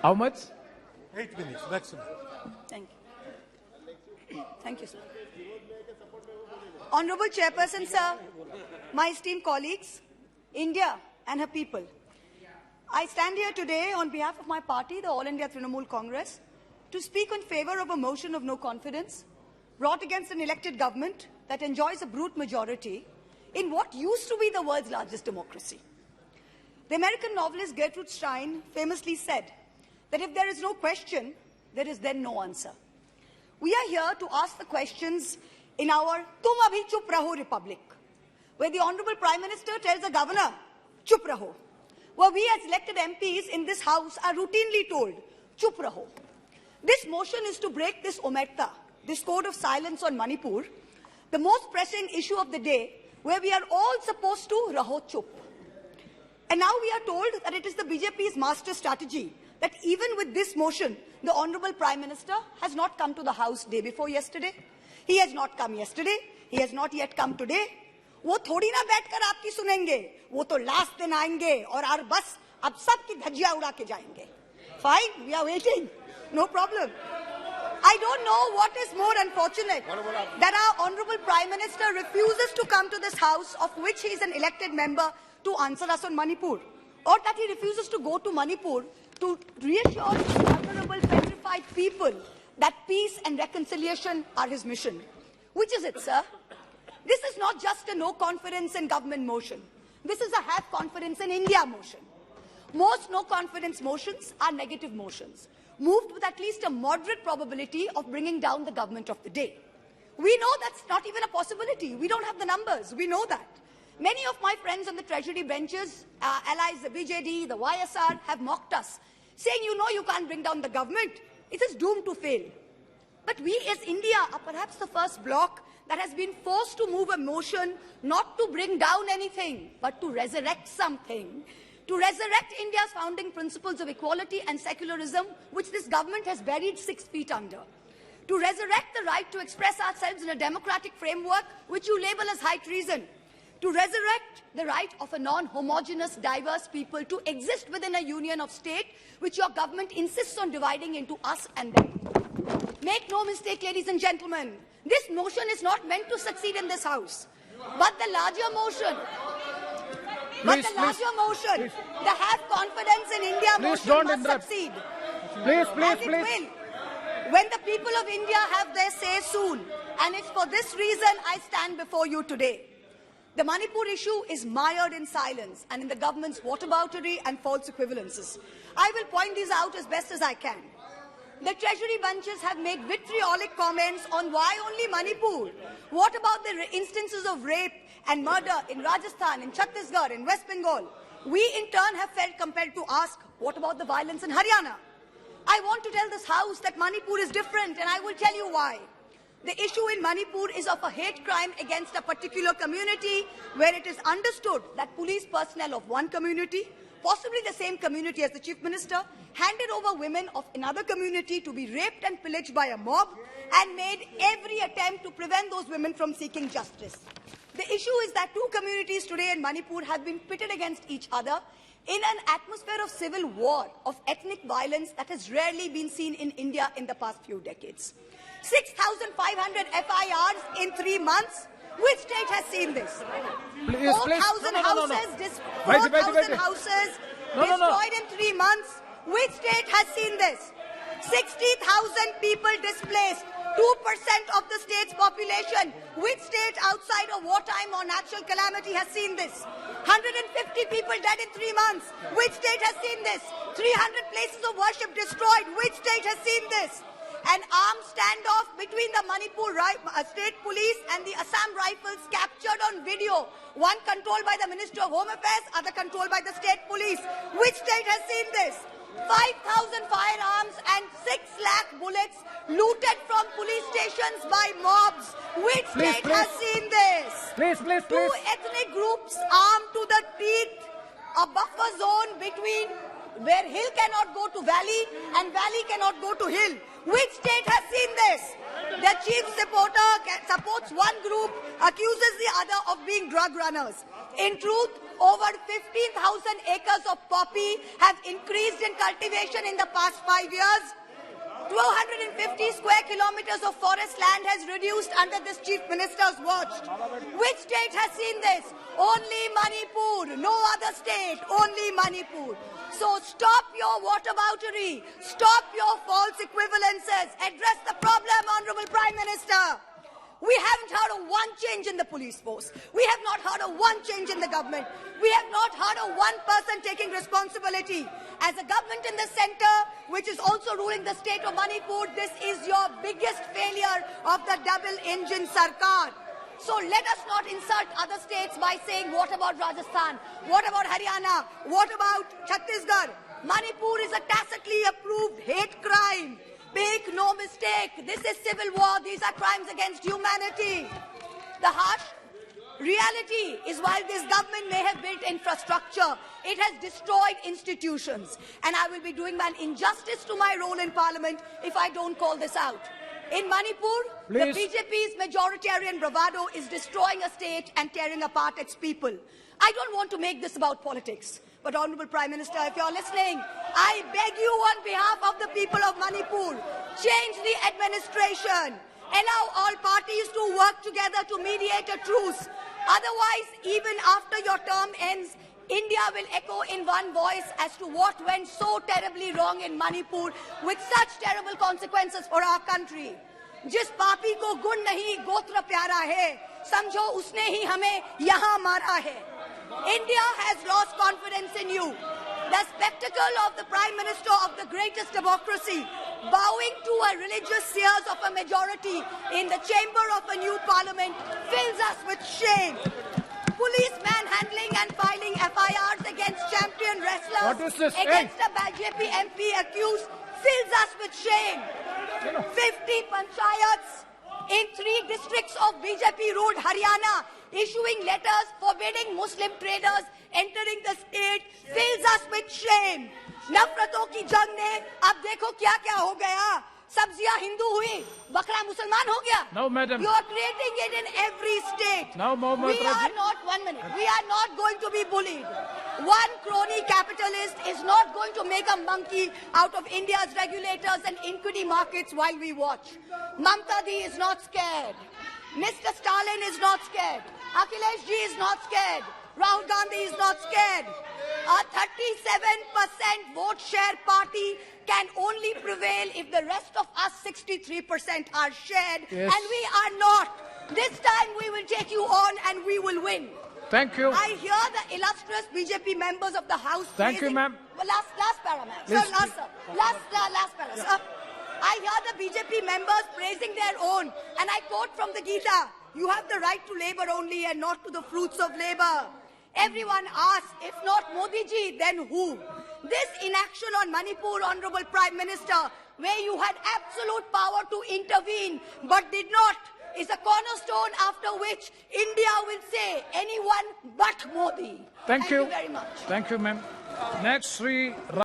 How much? 8 minutes maximum. Thank you. Thank you, sir. Honorable Chairperson, sir, my esteemed colleagues, India and her people, I stand here today on behalf of my party, the All India Trinamool Congress, to speak in favor of a motion of no confidence brought against an elected government that enjoys a brute majority in what used to be the world's largest democracy. The American novelist Gertrude Stein famously said that if there is no question, there is then no answer. We are here to ask the questions in our Tum Abhi Chup Raho Republic, where the Honorable Prime Minister tells the Governor, Chup Raho, where we as elected MPs in this House are routinely told, Chup Raho. This motion is to break this omerta, this code of silence on Manipur, the most pressing issue of the day, where we are all supposed to raho chup. And now we are told that it is the BJP's master strategy that even with this motion, the Honorable Prime Minister has not come to the House day before yesterday. He has not come yesterday. He has not yet come today. वो थोड़ी ना बैठकर आपकी सुनेंगे, वो तो last दिन आएंगे और बस अब सबकी धज्जियां उड़ा के जाएंगे. Fine, we are waiting. No problem. I don't know what is more unfortunate, that our Honorable Prime Minister refuses to come to this House, of which he is an elected member, to answer us on Manipur, or that he refuses to go to Manipur to reassure the vulnerable, petrified people that peace and reconciliation are his mission. Which is it, sir? This is not just a no confidence in government motion. This is a have confidence in India motion. Most no confidence motions are negative motions, moved with at least a moderate probability of bringing down the government of the day. We know that's not even a possibility. We don't have the numbers. We know that. Many of my friends on the Treasury benches, allies, the BJD, the YSR, have mocked us, saying, you know, you can't bring down the government. It is doomed to fail. But we as India are perhaps the first bloc that has been forced to move a motion not to bring down anything, but to resurrect something. To resurrect India's founding principles of equality and secularism, which this government has buried 6 feet under. To resurrect the right to express ourselves in a democratic framework, which you label as high treason. To resurrect the right of a non-homogeneous, diverse people to exist within a union of state, which your government insists on dividing into us and them. Make no mistake, ladies and gentlemen, this motion is not meant to succeed in this House. But the larger motion, the have confidence in India motion must succeed. Please. Will, when the people of India have their say soon. And it's for this reason I stand before you today. The Manipur issue is mired in silence and in the government's whataboutery and false equivalences. I will point these out as best as I can. The Treasury bunches have made vitriolic comments on why only Manipur. What about the instances of rape and murder in Rajasthan, in Chhattisgarh, in West Bengal? We in turn have felt compelled to ask, what about the violence in Haryana? I want to tell this House that Manipur is different, and I will tell you why. The issue in Manipur is of a hate crime against a particular community, where it is understood that police personnel of one community, possibly the same community as the Chief Minister, handed over women of another community to be raped and pillaged by a mob and made every attempt to prevent those women from seeking justice. The issue is that two communities today in Manipur have been pitted against each other in an atmosphere of civil war, of ethnic violence that has rarely been seen in India in the past few decades. 6,500 FIRs in 3 months. Which state has seen this? 4,000 houses destroyed in 3 months. Which state has seen this? 60,000 people displaced. 2% of the state's population. Which state outside of wartime or natural calamity has seen this? 150 people dead in 3 months. Which state has seen this? 300 places of worship destroyed. Which state has seen this? An armed standoff between the Manipur state police and the Assam Rifles captured on video. One controlled by the Minister of Home Affairs, other controlled by the state police. Which state has seen this? 5,000 firearms and 6 lakh bullets looted from police stations by mobs. Which state has seen this? Two ethnic groups armed to the teeth, a buffer zone between where hill cannot go to valley and valley cannot go to hill. Which state has seen this? The chief supporter supports one group, accuses the other of being drug runners. In truth, over 15,000 acres of poppy have increased in cultivation in the past 5 years. 250 square kilometers of forest land has reduced under this chief minister's watch. Which state has seen this? Only Manipur. No other state. Only Manipur. So stop your whataboutery. Stop your false equivalences. Address the problem, Honorable Prime Minister. We haven't heard of one change in the police force. We have not heard of one change in the government. We have not heard of one person taking responsibility. As a government in the center, which is also ruling the state of Manipur, this is your biggest failure of the double-engine Sarkar. So let us not insult other states by saying, what about Rajasthan? What about Haryana? What about Chhattisgarh? Manipur is a tacitly approved hate crime. Make no mistake, this is civil war. These are crimes against humanity. The harsh reality is while this government may have built infrastructure, it has destroyed institutions. And I will be doing an injustice to my role in parliament if I don't call this out. In Manipur, Please. the BJP's majoritarian bravado is destroying a state and tearing apart its people. I don't want to make this about politics. But Honorable Prime Minister, if you're listening, I beg you on behalf of the people of Manipur, change the administration. Allow all parties to work together to mediate a truce. Otherwise, even after your term ends, India will echo in one voice as to what went so terribly wrong in Manipur with such terrible consequences for our country. जिस पापी को गुण नहीं गोत्र प्यारा है, समझो उसने ही हमें यहाँ मारा है. India has lost confidence in you. The spectacle of the Prime Minister of the greatest democracy bowing to a religious seers of a majority in the chamber of a new parliament fills us with shame. Police manhandling and filing FIRs against champion wrestlers What is this? against a BJP MP accused fills us with shame. 50 panchayats in 3 districts of BJP ruled Haryana issuing letters forbidding Muslim traders entering the state fills us with shame. नफरतों की जंग ने अब देखो क्या क्या हो गया. सब्जियां हिंदू हुई, बकरा मुसलमान हो गया. No, madam. You are creating it in every state. Now, Moitra we are not, 1 minute, we are not going to be bullied. One crony capitalist is not going to make a monkey out of India's regulators and equity markets while we watch. Mamta Di is not scared. Mr. Stalin is not scared. Akhilesh Ji is not scared. Rahul Gandhi is not scared. A 37% vote share party can only prevail if the rest of us 63% are shared, Yes. and we are not. This time we will take you on and we will win. Thank you. I hear the illustrious BJP members of the House. Thank you, praising- ma'am. Well, last para, ma'am. Please, Sir, last, sir. Last para, sir. I hear the BJP members praising their own, and I quote from the Gita, you have the right to labor only and not to the fruits of labor. Everyone asks, if not Modi ji, then who? This inaction on Manipur, Honorable Prime Minister, where you had absolute power to intervene but did not, is a cornerstone after which India will say anyone but Modi. Thank you very much. Thank you, ma'am. Next, Sri